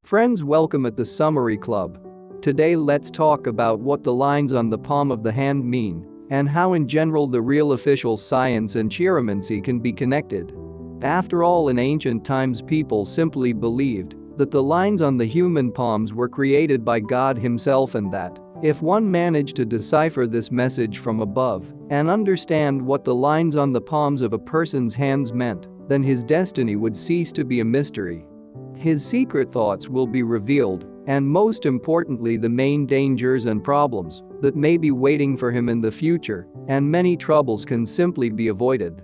Friends, welcome at the Summary Club. Today let's talk about what the lines on the palm of the hand mean and how in general the real official science and chiromancy can be connected. After all, in ancient times people simply believed that the lines on the human palms were created by God himself, and that if one managed to decipher this message from above and understand what the lines on the palms of a person's hands meant, then his destiny would cease to be a mystery. His secret thoughts will be revealed, and most importantly the main dangers and problems that may be waiting for him in the future, and many troubles can simply be avoided.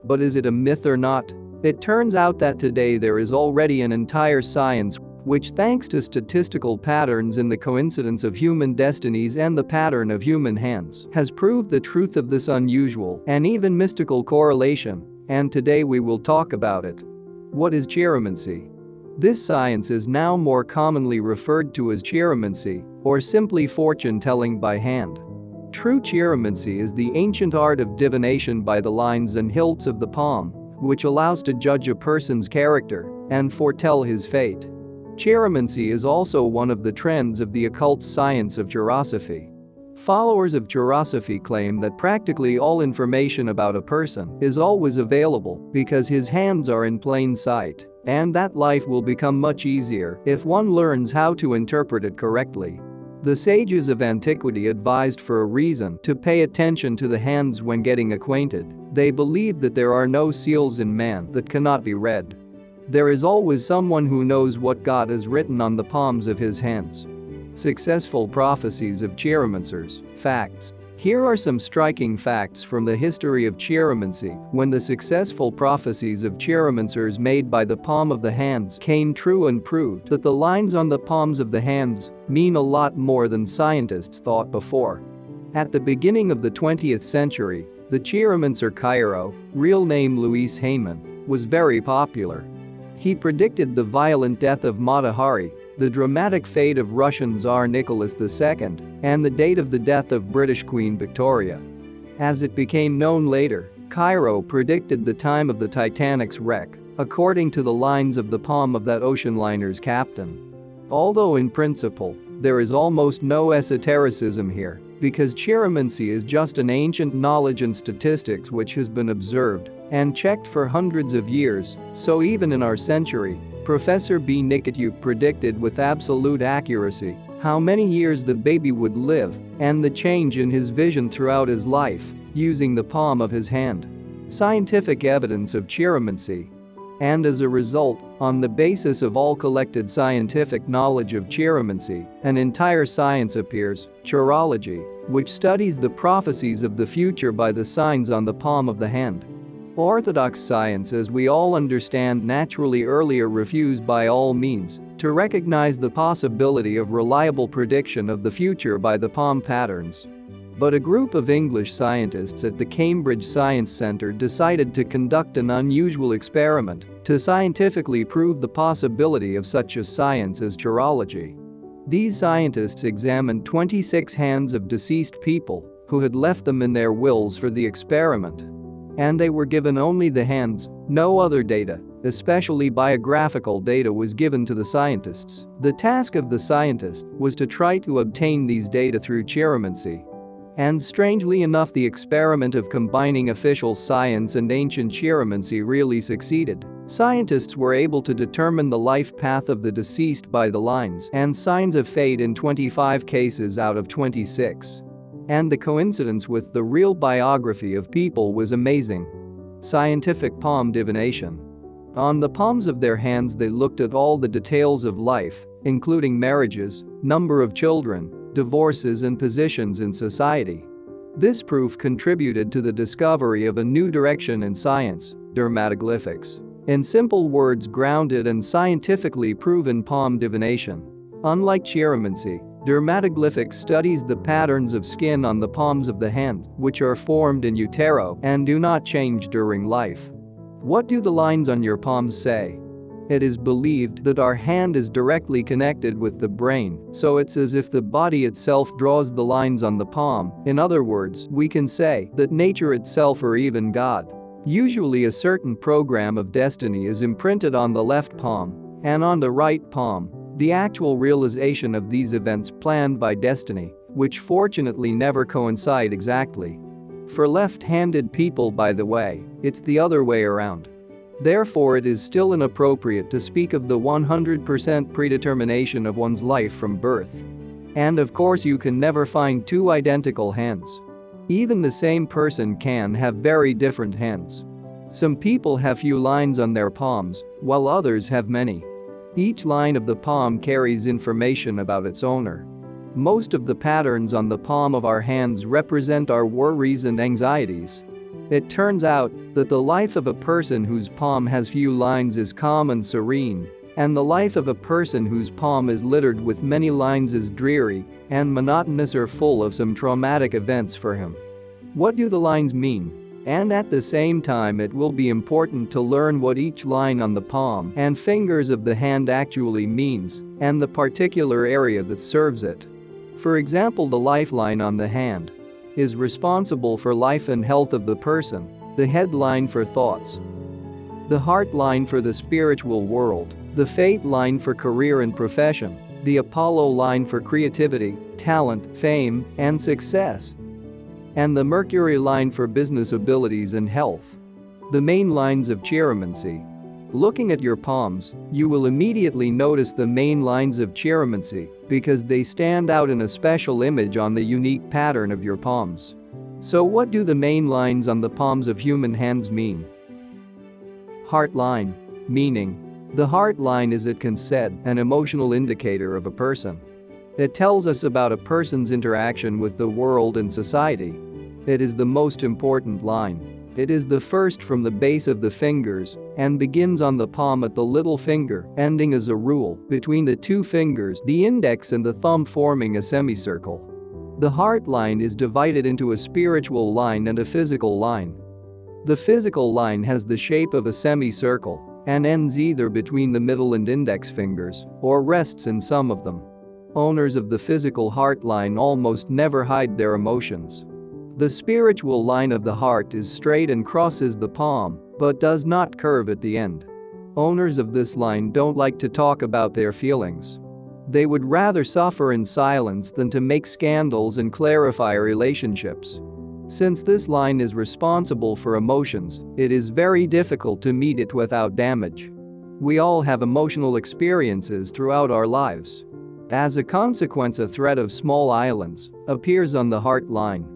But is it a myth or not? It turns out that today there is already an entire science which, thanks to statistical patterns in the coincidence of human destinies and the pattern of human hands, has proved the truth of this unusual and even mystical correlation, and today we will talk about it. What is chiromancy? This science is now more commonly referred to as chiromancy, or simply fortune-telling by hand. True chiromancy is the ancient art of divination by the lines and hilts of the palm, which allows to judge a person's character and foretell his fate. Chiromancy is also one of the trends of the occult science of chirosophy. Followers of chirosophy claim that practically all information about a person is always available because his hands are in plain sight, and that life will become much easier if one learns how to interpret it correctly. The sages of antiquity advised for a reason to pay attention to the hands when getting acquainted. They believed that there are no seals in man that cannot be read. There is always someone who knows what God has written on the palms of his hands. Successful prophecies of chiromancers. Facts. Here are some striking facts from the history of chiromancy when the successful prophecies of chiromancers made by the palm of the hands came true and proved that the lines on the palms of the hands mean a lot more than scientists thought before. At the beginning of the 20th century, the chiromancer Cairo, real name Louis Heyman, was very popular. He predicted the violent death of Mata Hari, the dramatic fate of Russian Tsar Nicholas II, and the date of the death of British Queen Victoria. As it became known later, Cairo predicted the time of the Titanic's wreck, according to the lines of the palm of that ocean liner's captain. Although in principle, there is almost no esotericism here, because chiromancy is just an ancient knowledge and statistics which has been observed and checked for hundreds of years, so even in our century, Professor B. Nikityuk predicted with absolute accuracy how many years the baby would live and the change in his vision throughout his life using the palm of his hand. Scientific evidence of chiromancy. And as a result, on the basis of all collected scientific knowledge of chiromancy, an entire science appears, chirology, which studies the prophecies of the future by the signs on the palm of the hand. Orthodox science, as we all understand, naturally earlier refused by all means to recognize the possibility of reliable prediction of the future by the palm patterns. But a group of English scientists at the Cambridge Science Centre decided to conduct an unusual experiment to scientifically prove the possibility of such a science as chirology. These scientists examined 26 hands of deceased people who had left them in their wills for the experiment. And they were given only the hands, no other data, especially biographical data, was given to the scientists. The task of the scientist was to try to obtain these data through chiromancy. And strangely enough, the experiment of combining official science and ancient chiromancy really succeeded. Scientists were able to determine the life path of the deceased by the lines and signs of fate in 25 cases out of 26. And the coincidence with the real biography of people was amazing. Scientific palm divination. On the palms of their hands they looked at all the details of life, including marriages, number of children, divorces and positions in society. This proof contributed to the discovery of a new direction in science, dermatoglyphics. In simple words, grounded and scientifically proven palm divination. Unlike chiromancy, dermatoglyphics studies the patterns of skin on the palms of the hands, which are formed in utero and do not change during life. What do the lines on your palms say? It is believed that our hand is directly connected with the brain, so it's as if the body itself draws the lines on the palm. In other words, we can say that nature itself, or even God. Usually a certain program of destiny is imprinted on the left palm, And on the right palm, the actual realization of these events planned by destiny, which fortunately never coincide exactly. For left-handed people, by the way, it's the other way around. Therefore, it is still inappropriate to speak of the 100% predetermination of one's life from birth. And of course, you can never find two identical hands. Even the same person can have very different hands. Some people have few lines on their palms, while others have many. Each line of the palm carries information about its owner. Most of the patterns on the palm of our hands represent our worries and anxieties. It turns out that the life of a person whose palm has few lines is calm and serene, and the life of a person whose palm is littered with many lines is dreary and monotonous or full of some traumatic events for him. What do the lines mean? And at the same time, it will be important to learn what each line on the palm and fingers of the hand actually means and the particular area that serves it. For example, the lifeline on the hand is responsible for life and health of the person, the head line for thoughts, the heart line for the spiritual world, the fate line for career and profession, the Apollo line for creativity, talent, fame, and success, and the Mercury line for business abilities and health. The main lines of chiromancy. Looking at your palms, you will immediately notice the main lines of chiromancy because they stand out in a special image on the unique pattern of your palms. So what do the main lines on the palms of human hands mean? Heart line. Meaning, the heart line is, it can said, an emotional indicator of a person. It tells us about a person's interaction with the world and society. It is the most important line. It is the first from the base of the fingers and begins on the palm at the little finger, ending as a rule between the two fingers, the index and the thumb, forming a semicircle. The heart line is divided into a spiritual line and a physical line. The physical line has the shape of a semicircle and ends either between the middle and index fingers or rests in some of them. Owners of the physical heart line almost never hide their emotions. The spiritual line of the heart is straight and crosses the palm, but does not curve at the end. Owners of this line don't like to talk about their feelings. They would rather suffer in silence than to make scandals and clarify relationships. Since this line is responsible for emotions, it is very difficult to meet it without damage. We all have emotional experiences throughout our lives. As a consequence, a thread of small islands appears on the heart line.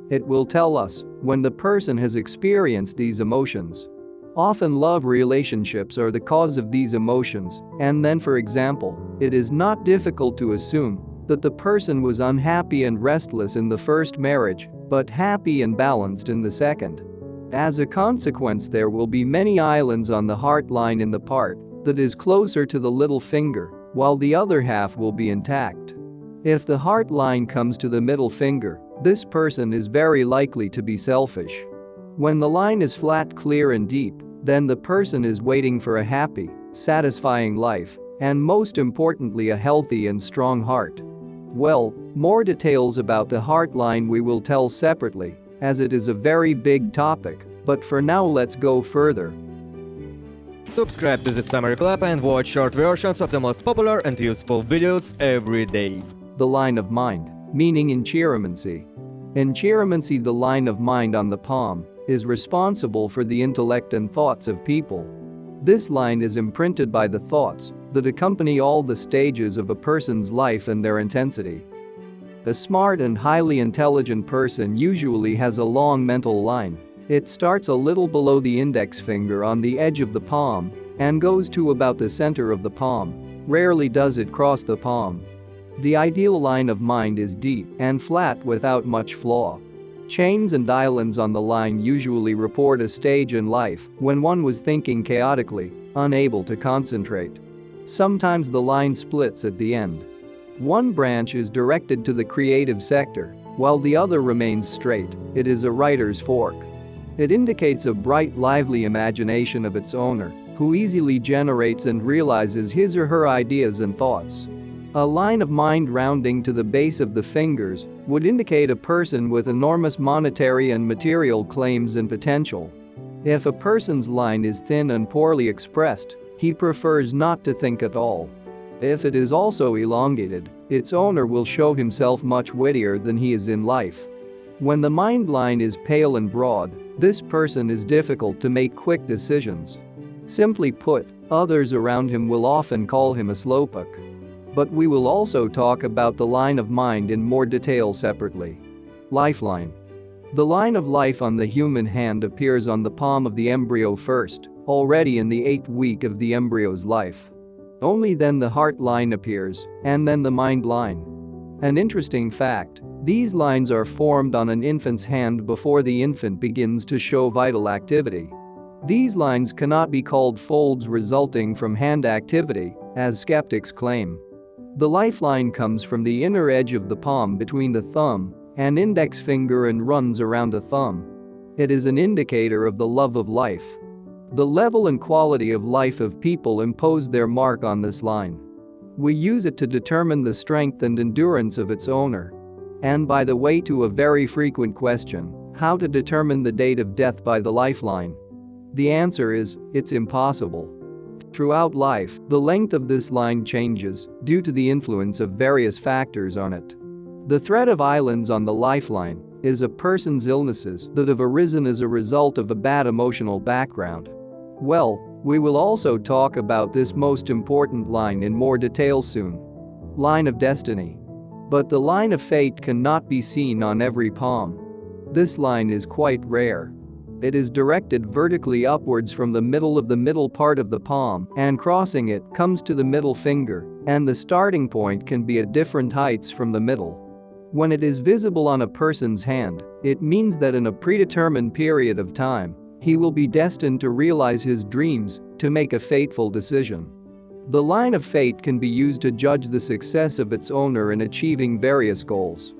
It will tell us when the person has experienced these emotions. Often love relationships are the cause of these emotions, and then, for example, it is not difficult to assume that the person was unhappy and restless in the first marriage, but happy and balanced in the second. As a consequence, there will be many islands on the heart line in the part that is closer to the little finger, while the other half will be intact. If the heart line comes to the middle finger, this person is very likely to be selfish. When the line is flat, clear and deep, then the person is waiting for a happy, satisfying life, and most importantly, a healthy and strong heart. Well, more details about the heart line we will tell separately, as it is a very big topic, but for now let's go further. Subscribe to the Summary Club and watch short versions of the most popular and useful videos every day. The line of mind. Meaning in chiromancy. In chiromancy, the line of mind on the palm is responsible for the intellect and thoughts of people. This line is imprinted by the thoughts that accompany all the stages of a person's life and their intensity. A smart and highly intelligent person usually has a long mental line. It starts a little below the index finger on the edge of the palm and goes to about the center of the palm. Rarely does it cross the palm. The ideal line of mind is deep and flat without much flaw. Chains and islands on the line usually report a stage in life when one was thinking chaotically, unable to concentrate. Sometimes the line splits at the end. One branch is directed to the creative sector, while the other remains straight. It is a writer's fork. It indicates a bright, lively imagination of its owner, who easily generates and realizes his or her ideas and thoughts. A line of mind rounding to the base of the fingers would indicate a person with enormous monetary and material claims and potential. If a person's line is thin and poorly expressed, He prefers not to think at all. If it is also elongated, its owner will show himself much wittier than he is in life. When the mind line is pale and broad, this person is difficult to make quick decisions. Simply put, others around him will often call him a slowpoke. But we will also talk about the line of mind in more detail separately. Lifeline. The line of life on the human hand appears on the palm of the embryo first, already in the 8th week of the embryo's life. Only then the heart line appears, and then the mind line. An interesting fact, these lines are formed on an infant's hand before the infant begins to show vital activity. These lines cannot be called folds resulting from hand activity, as skeptics claim. The lifeline comes from the inner edge of the palm between the thumb and index finger and runs around the thumb. It is an indicator of the love of life. The level and quality of life of people impose their mark on this line. We use it to determine the strength and endurance of its owner. And by the way, to a very frequent question, how to determine the date of death by the lifeline? The answer is, it's impossible. Throughout life, the length of this line changes due to the influence of various factors on it. The thread of islands on the lifeline is a person's illnesses that have arisen as a result of a bad emotional background. Well, we will also talk about this most important line in more detail soon. Line of destiny. But the line of fate cannot be seen on every palm. This line is quite rare. It is directed vertically upwards from the middle part of the palm, and crossing it comes to the middle finger, and the starting point can be at different heights from the middle. When it is visible on a person's hand, it means that in a predetermined period of time, he will be destined to realize his dreams, to make a fateful decision. The line of fate can be used to judge the success of its owner in achieving various goals.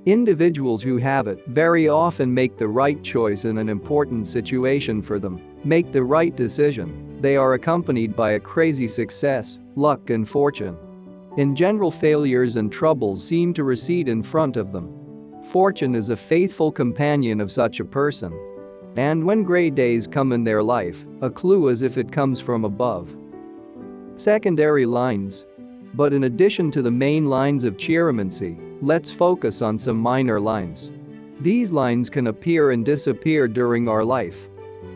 Individuals who have it very often make the right choice in an important situation for them, make the right decision. They are accompanied by a crazy success, luck and fortune. In general, failures and troubles seem to recede in front of them. Fortune is a faithful companion of such a person. And when gray days come in their life, a clue as if it comes from above. Secondary lines. But in addition to the main lines of chiromancy, let's focus on some minor lines. These lines can appear and disappear during our life.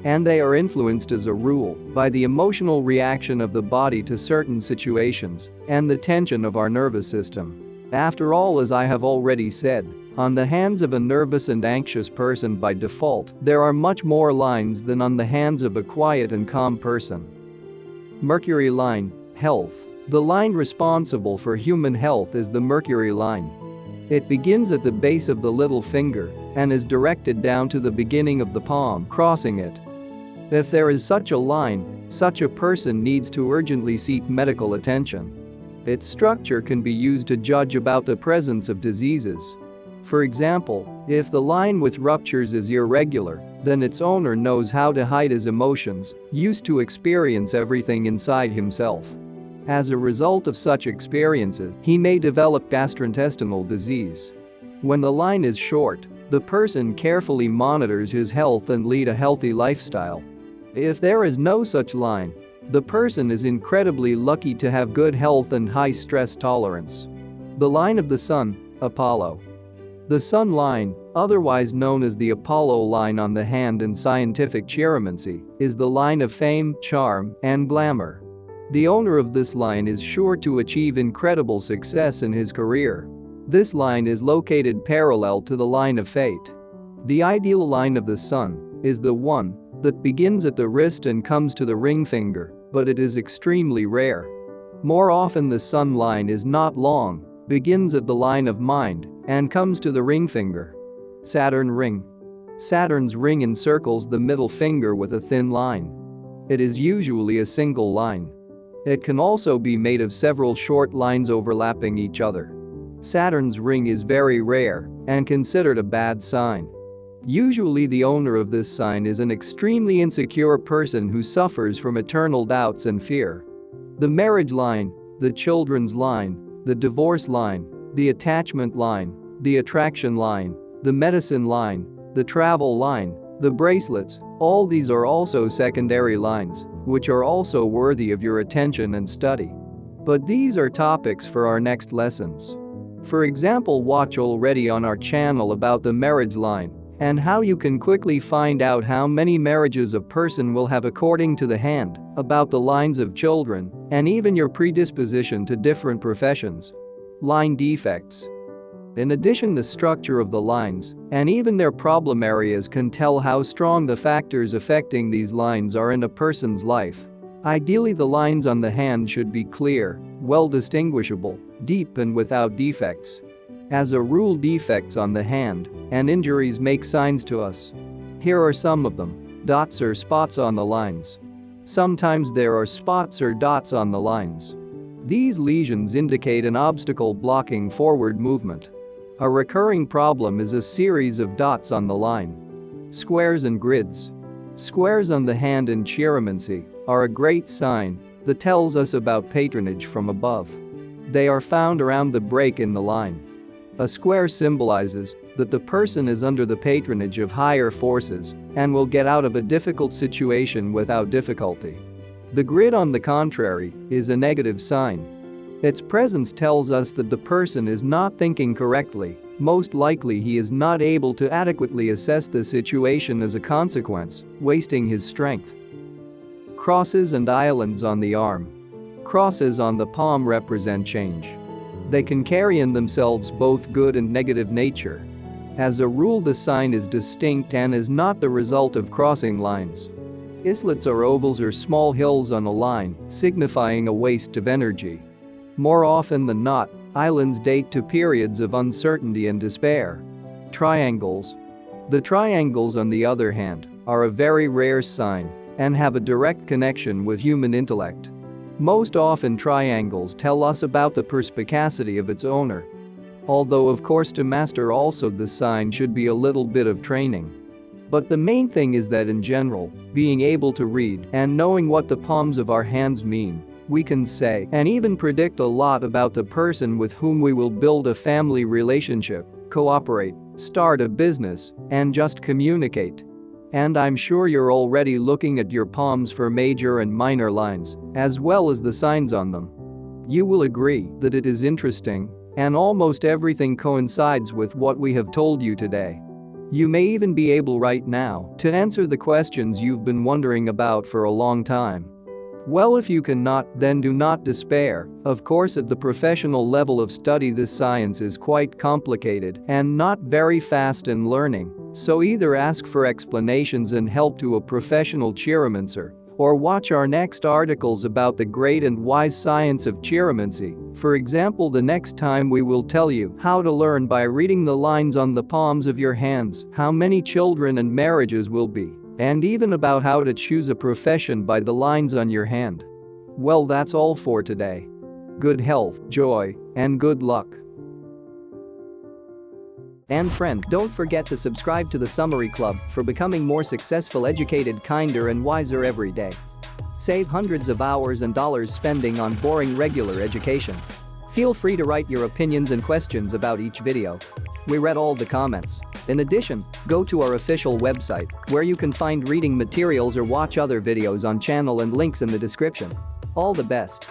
And they are influenced as a rule by the emotional reaction of the body to certain situations and the tension of our nervous system. After all, as I have already said, on the hands of a nervous and anxious person by default, there are much more lines than on the hands of a quiet and calm person. Mercury line, health. The line responsible for human health is the Mercury line. It begins at the base of the little finger and is directed down to the beginning of the palm, crossing it. If there is such a line, such a person needs to urgently seek medical attention. Its structure can be used to judge about the presence of diseases. For example, if the line with ruptures is irregular, then its owner knows how to hide his emotions, used to experience everything inside himself. As a result of such experiences, he may develop gastrointestinal disease. When the line is short, the person carefully monitors his health and lead a healthy lifestyle. If there is no such line, the person is incredibly lucky to have good health and high stress tolerance. The line of the sun, Apollo. The sun line, otherwise known as the Apollo line on the hand in scientific chiromancy, is the line of fame, charm, and glamour. The owner of this line is sure to achieve incredible success in his career. This line is located parallel to the line of fate. The ideal line of the sun is the one that begins at the wrist and comes to the ring finger, but it is extremely rare. More often the sun line is not long, begins at the line of mind, and comes to the ring finger. Saturn ring. Saturn's ring encircles the middle finger with a thin line. It is usually a single line. It can also be made of several short lines overlapping each other. Saturn's ring is very rare and considered a bad sign. Usually the owner of this sign is an extremely insecure person who suffers from eternal doubts and fear. The marriage line, the children's line, the divorce line, the attachment line, the attraction line, the medicine line, the travel line, the bracelets, all these are also secondary lines. which are also worthy of your attention and study. But these are topics for our next lessons. For example, watch already on our channel about the marriage line and how you can quickly find out how many marriages a person will have according to the hand, about the lines of children, and even your predisposition to different professions. Line defects. In addition, the structure of the lines and even their problem areas can tell how strong the factors affecting these lines are in a person's life. Ideally, the lines on the hand should be clear, well distinguishable, deep and without defects. As a rule, defects on the hand and injuries make signs to us. Here are some of them: dots or spots on the lines. Sometimes there are spots or dots on the lines. These lesions indicate an obstacle blocking forward movement. A recurring problem is a series of dots on the line. Squares and grids. Squares on the hand in chiromancy are a great sign that tells us about patronage from above. They are found around the break in the line. A square symbolizes that the person is under the patronage of higher forces and will get out of a difficult situation without difficulty. The grid, on the contrary, is a negative sign. Its presence tells us that the person is not thinking correctly. Most likely he is not able to adequately assess the situation, as a consequence, wasting his strength. Crosses and islands on the arm. Crosses on the palm represent change. They can carry in themselves both good and negative nature. As a rule, the sign is distinct and is not the result of crossing lines. Islets are ovals or small hills on a line, signifying a waste of energy. More often than not, islands date to periods of uncertainty and despair. Triangles. The triangles, on the other hand, are a very rare sign and have a direct connection with human intellect. Most often, triangles tell us about the perspicacity of its owner. Although, of course, to master also the sign should be a little bit of training. But the main thing is that in general, being able to read and knowing what the palms of our hands mean, we can say and even predict a lot about the person with whom we will build a family relationship, cooperate, start a business, and just communicate. And I'm sure you're already looking at your palms for major and minor lines, as well as the signs on them. You will agree that it is interesting, and almost everything coincides with what we have told you today. You may even be able right now to answer the questions you've been wondering about for a long time. Well, if you cannot, then do not despair. Of course, at the professional level of study, this science is quite complicated and not very fast in learning, so either ask for explanations and help to a professional chiromancer, or watch our next articles about the great and wise science of chiromancy. For example, the next time we will tell you how to learn by reading the lines on the palms of your hands, how many children and marriages will be, and even about how to choose a profession by the lines on your hand. Well, that's all for today. Good health, joy, and good luck. And friend, don't forget to subscribe to the Summary Club for becoming more successful, educated, kinder, and wiser every day. Save hundreds of hours and dollars spending on boring regular education. Feel free to write your opinions and questions about each video. We read all the comments. In addition, go to our official website, where you can find reading materials or watch other videos on channel, and links in the description. All the best.